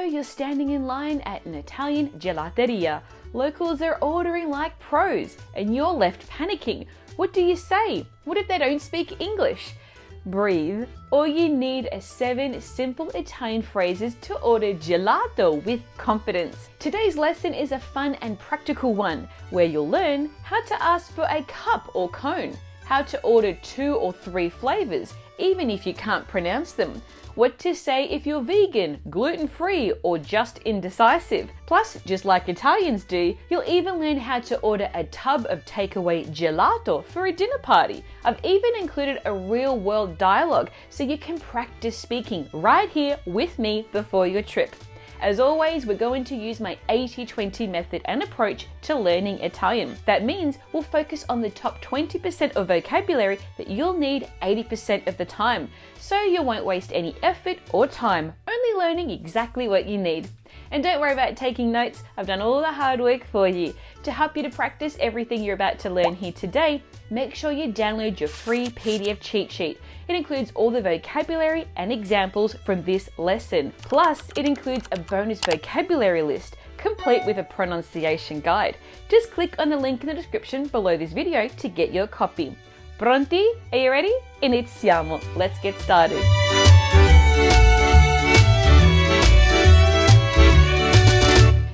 you're standing in line at an Italian gelateria. Locals are ordering like pros, and you're left panicking. What do you say? What if they don't speak English? Breathe. All you need are 7 simple Italian phrases to order gelato with confidence. Today's lesson is a fun and practical one, where you'll learn how to ask for a cup or cone, how to order 2 or 3 flavors, even if you can't pronounce them, what to say if you're vegan, gluten-free, or just indecisive. Plus, just like Italians do, you'll even learn how to order a tub of takeaway gelato for a dinner party. I've even included a real-world dialogue so you can practice speaking right here with me before your trip. As always, we're going to use my 80-20 method and approach to learning Italian. That means we'll focus on the top 20% of vocabulary that you'll need 80% of the time, so you won't waste any effort or time, only learning exactly what you need. And don't worry about taking notes, I've done all the hard work for you. To help you to practice everything you're about to learn here today, make sure you download your free PDF cheat sheet. It includes all the vocabulary and examples from this lesson. Plus, it includes a bonus vocabulary list, complete with a pronunciation guide. Just click on the link in the description below this video to get your copy. Pronti? Are you ready? Iniziamo. Let's get started.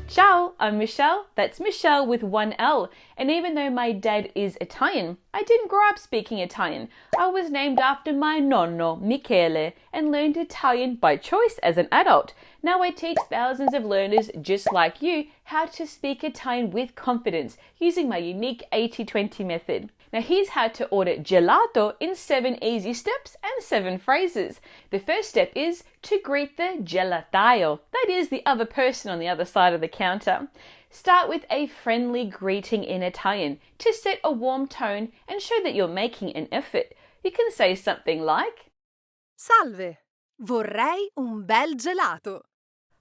Ciao, I'm Michelle. That's Michelle with 1 L. And even though my dad is Italian, I didn't grow up speaking Italian. I was named after my nonno, Michele, and learned Italian by choice as an adult. Now I teach thousands of learners just like you how to speak Italian with confidence using my unique 80-20 method. Now here's how to order gelato in 7 easy steps and 7 phrases. The first step is to greet the gelataio, that is the other person on the other side of the counter. Start with a friendly greeting in Italian to set a warm tone and show that you're making an effort. You can say something like, Salve, vorrei un bel gelato.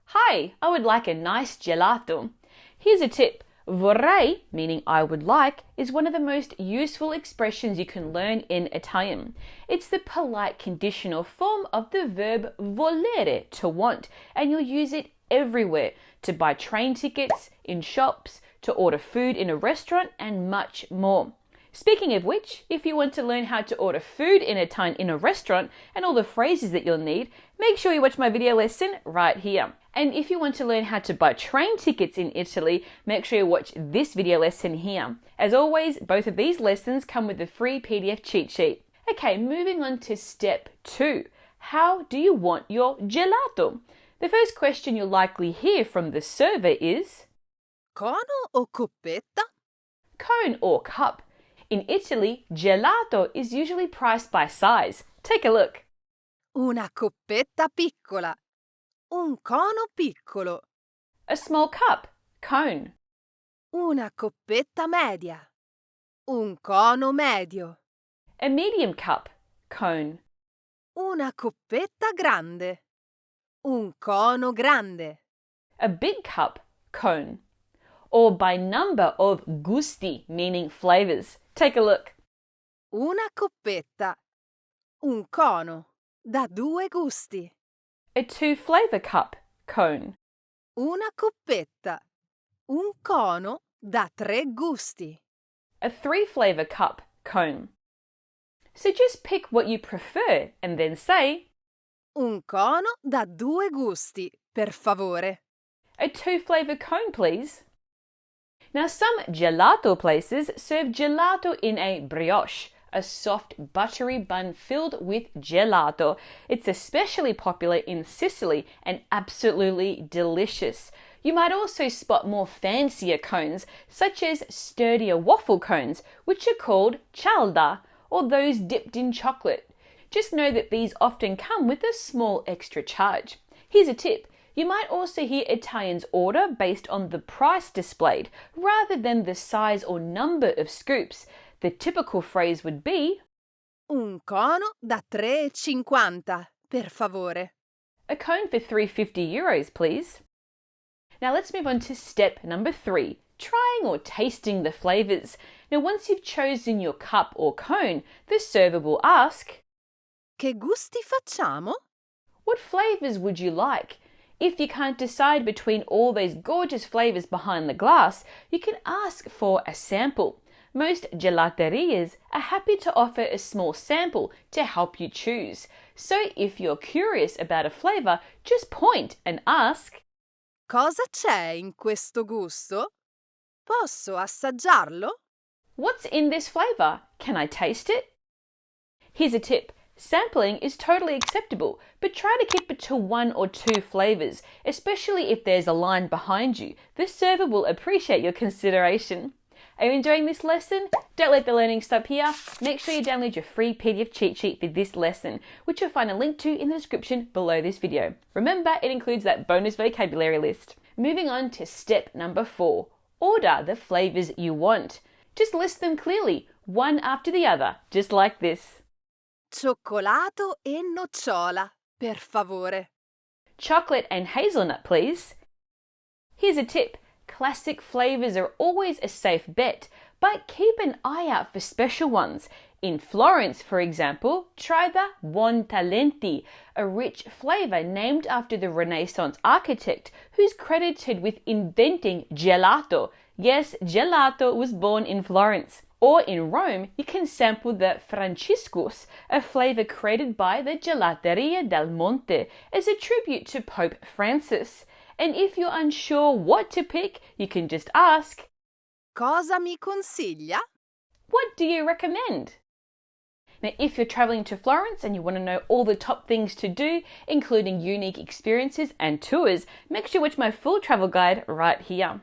Hi, I would like a nice gelato. Here's a tip. Vorrei, meaning I would like, is one of the most useful expressions you can learn in Italian. It's the polite conditional form of the verb volere, to want, and you'll use it everywhere, to buy train tickets, in shops, to order food in a restaurant, and much more. Speaking of which, if you want to learn how to order food in Italian in a restaurant and all the phrases that you'll need, make sure you watch my video lesson right here. And if you want to learn how to buy train tickets in Italy, make sure you watch this video lesson here. As always, both of these lessons come with a free PDF cheat sheet. Okay, moving on to step 2. How do you want your gelato? The first question you'll likely hear from the server is, Cono o coppetta? Cone or cup. In Italy, gelato is usually priced by size. Take a look. Una coppetta piccola. Un cono piccolo. A small cup, cone. Una coppetta media. Un cono medio. A medium cup, cone. Una coppetta grande. Un cono grande. A big cup, cone. Or by number of gusti, meaning flavors. Take a look. Una coppetta. Un cono. Da 2 gusti. A 2-flavor cup, cone. Una coppetta. Un cono da 3 gusti. A 3-flavor cup, cone. So just pick what you prefer and then say, Un cono da 2 gusti, per favore. A 2-flavor cone, please. Now some gelato places serve gelato in a brioche, a soft buttery bun filled with gelato. It's especially popular in Sicily and absolutely delicious. You might also spot more fancier cones, such as sturdier waffle cones, which are called cialda, or those dipped in chocolate. Just know that these often come with a small extra charge. Here's a tip. You might also hear Italians order based on the price displayed, rather than the size or number of scoops. The typical phrase would be, Un cono da 3,50, per favore. A cone for €350, please. Now let's move on to step number 3, trying or tasting the flavors. Now once you've chosen your cup or cone, the server will ask, Che gusti facciamo? What flavors would you like? If you can't decide between all those gorgeous flavors behind the glass, you can ask for a sample. Most gelaterias are happy to offer a small sample to help you choose. So if you're curious about a flavor, just point and ask, Cosa c'è in questo gusto? Posso assaggiarlo? what's in this flavor? Can I taste it? Here's a tip. Sampling is totally acceptable, but try to keep it to 1 or 2 flavors, especially if there's a line behind you. The server will appreciate your consideration. Are you enjoying this lesson? Don't let the learning stop here. Make sure you download your free PDF cheat sheet for this lesson, which you'll find a link to in the description below this video. Remember, it includes that bonus vocabulary list. Moving on to step number 4. Order the flavors you want. Just list them clearly, one after the other, just like this. Cioccolato e nocciola, per favore. Chocolate and hazelnut, please. Here's a tip. Classic flavors are always a safe bet, but keep an eye out for special ones. In Florence, for example, try the Buontalenti, a rich flavor named after the Renaissance architect who's credited with inventing gelato. Yes, gelato was born in Florence. Or in Rome, you can sample the Franciscus, a flavor created by the Gelateria del Monte as a tribute to Pope Francis. And if you're unsure what to pick, you can just ask, Cosa mi consiglia? what do you recommend? Now, if you're traveling to Florence and you want to know all the top things to do, including unique experiences and tours, make sure you watch my full travel guide right here.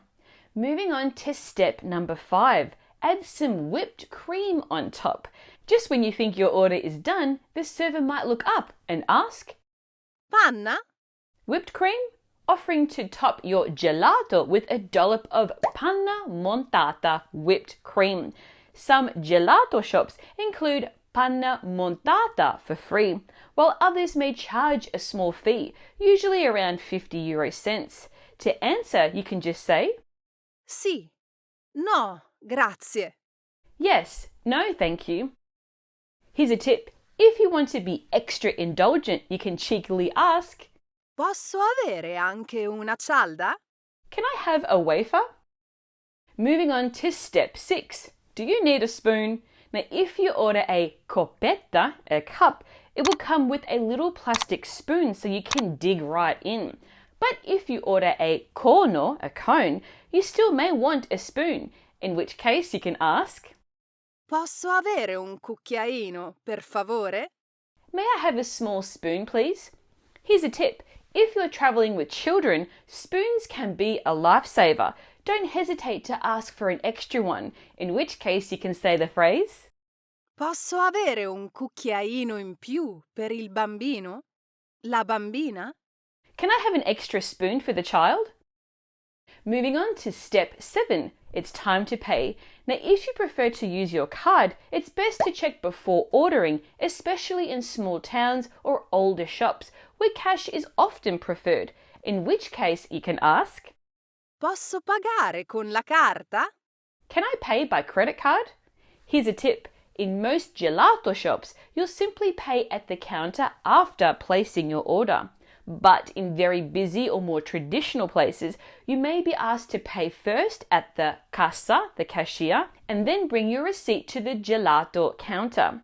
Moving on to step number 5. Add some whipped cream on top. Just when you think your order is done, the server might look up and ask, Panna? whipped cream? Offering to top your gelato with a dollop of panna montata whipped cream. Some gelato shops include panna montata for free, while others may charge a small fee, usually around 50 euro cents. To answer, you can just say, Sì. No, grazie. yes, no, thank you. Here's a tip. If you want to be extra indulgent, you can cheekily ask, Posso avere anche una cialda? can I have a wafer? Moving on to step 6. Do you need a spoon? Now, if you order a coppetta, a cup, it will come with a little plastic spoon so you can dig right in. But if you order a corno, a cone, you still may want a spoon, in which case you can ask, Posso avere un cucchiaino, per favore? may I have a small spoon, please? Here's a tip. If you're traveling with children, spoons can be a lifesaver. Don't hesitate to ask for an extra one, in which case you can say the phrase, Posso avere un cucchiaino in più per il bambino? La bambina? can I have an extra spoon for the child? Moving on to step 7. It's time to pay. Now, if you prefer to use your card, it's best to check before ordering, especially in small towns or older shops where cash is often preferred, in which case you can ask, Posso pagare con la carta? can I pay by credit card? Here's a tip. In most gelato shops, you'll simply pay at the counter after placing your order. But in very busy or more traditional places, you may be asked to pay first at the cassa, the cashier, and then bring your receipt to the gelato counter.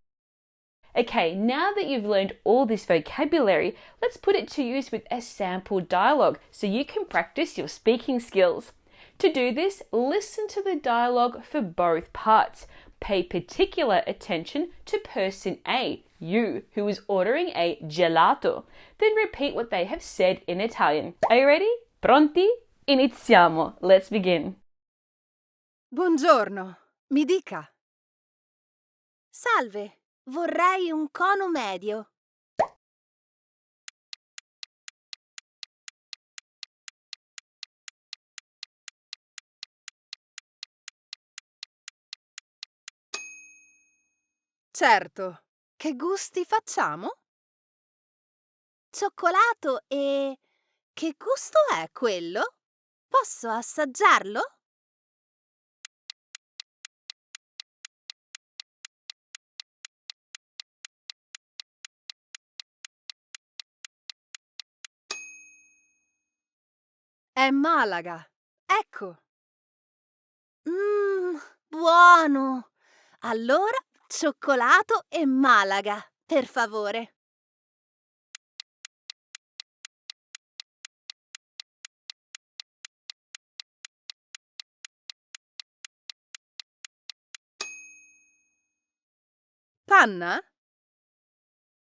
Okay, now that you've learned all this vocabulary, let's put it to use with a sample dialogue so you can practice your speaking skills. To do this, listen to the dialogue for both parts. Pay particular attention to person A, you, who is ordering a gelato. Then repeat what they have said in Italian. Are you ready? Pronti? Iniziamo. Let's begin. Buongiorno, mi dica. Salve, vorrei un cono medio. Certo, che gusti facciamo? Cioccolato e... Che gusto è quello? Posso assaggiarlo? È Malaga. Ecco. Buono! Allora, cioccolato e Malaga, per favore. Panna?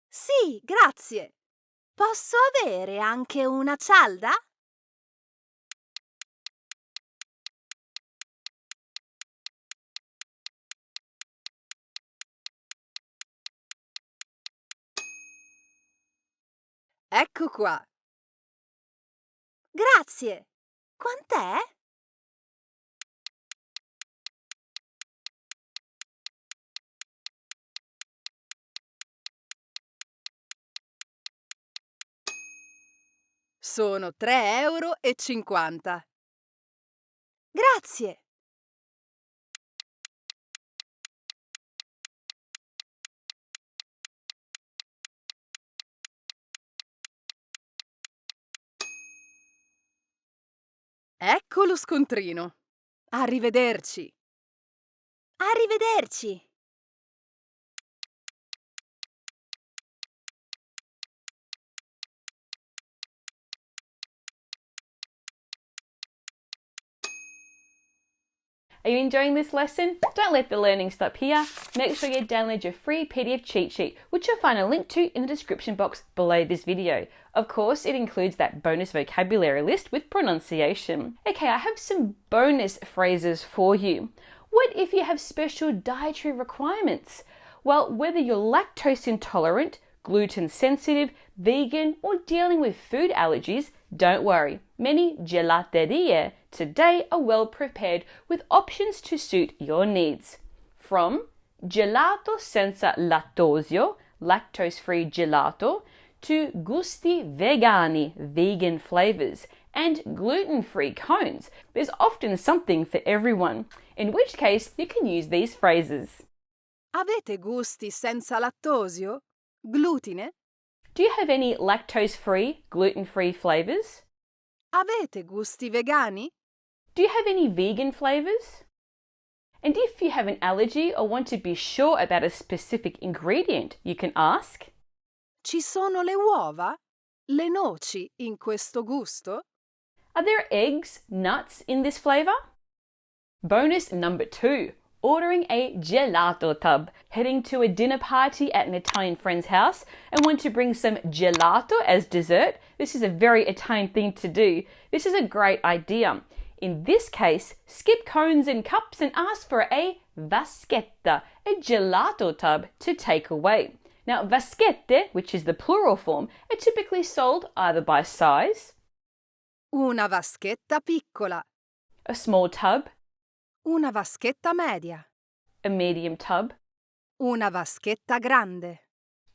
Sì, grazie. Posso avere anche una cialda? Ecco qua. Grazie. Quant'è? Sono 3,50 euro. Grazie. Ecco lo scontrino. Arrivederci. Arrivederci. Are you enjoying this lesson? Don't let the learning stop here. Make sure you download your free PDF cheat sheet, which you'll find a link to in the description box below this video. Of course, it includes that bonus vocabulary list with pronunciation. Okay, I have some bonus phrases for you. What if you have special dietary requirements? Well, whether you're lactose intolerant, gluten sensitive, vegan, or dealing with food allergies, don't worry. Many gelaterie today are well prepared with options to suit your needs. From gelato senza lattosio, lactose-free gelato, to gusti vegani, vegan flavors, and gluten-free cones. There's often something for everyone, in which case you can use these phrases. Avete gusti senza lattosio? Glutine? Do you have any lactose-free, gluten-free flavors? Avete gusti vegani? Do you have any vegan flavors? And if you have an allergy or want to be sure about a specific ingredient, you can ask, Ci sono le uova? Le noci in questo gusto? are there eggs, nuts in this flavor? Bonus number 2. Ordering a gelato tub. Heading to a dinner party at an Italian friend's house and want to bring some gelato as dessert? This is a very Italian thing to do. This is a great idea. In this case, skip cones and cups and ask for a vaschetta, a gelato tub to take away. Now, vaschette, which is the plural form, are typically sold either by size, Una vaschetta piccola. a small tub, Una vaschetta media. a medium tub, Una vaschetta grande.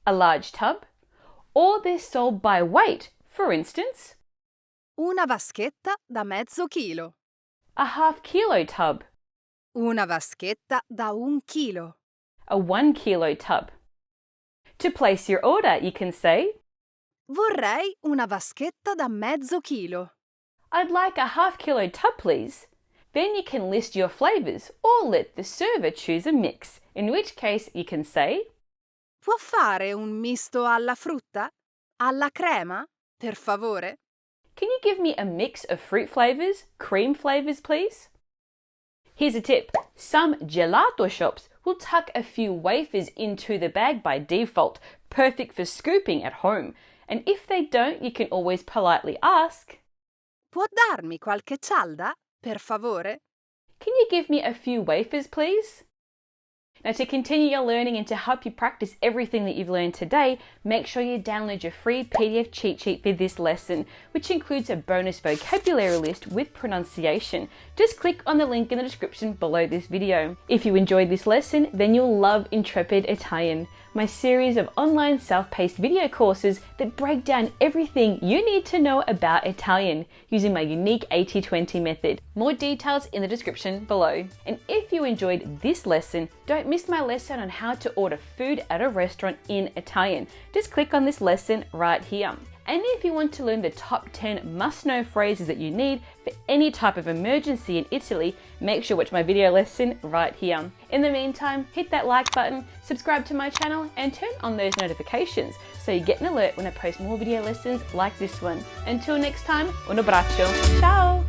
a large tub, or they're sold by weight. For instance, Una vaschetta da mezzo chilo. a half-kilo tub, Una vaschetta da 1 chilo. a 1-kilo tub. To place your order, you can say, Vorrei una vaschetta da mezzo chilo. I'd like a half-kilo tub, please. Then you can list your flavors or let the server choose a mix, in which case you can say, Può fare un misto alla frutta? Alla crema? Per favore? can you give me a mix of fruit flavors, cream flavors, please? Here's a tip. Some gelato shops will tuck a few wafers into the bag by default, perfect for scooping at home. And if they don't, you can always politely ask, Può darmi qualche cialda? Per favore? can you give me a few wafers, please? Now, to continue your learning and to help you practice everything that you've learned today, make sure you download your free PDF cheat sheet for this lesson, which includes a bonus vocabulary list with pronunciation. Just click on the link in the description below this video. If you enjoyed this lesson, then you'll love Intrepid Italian, my series of online self-paced video courses that break down everything you need to know about Italian using my unique 80-20 method. More details in the description below. And if you enjoyed this lesson, don't miss my lesson on how to order food at a restaurant in Italian. Just click on this lesson right here. And if you want to learn the top 10 must-know phrases that you need for any type of emergency in Italy, make sure to watch my video lesson right here. In the meantime, hit that like button, subscribe to my channel, and turn on those notifications so you get an alert when I post more video lessons like this one. Until next time, un abbraccio. Ciao!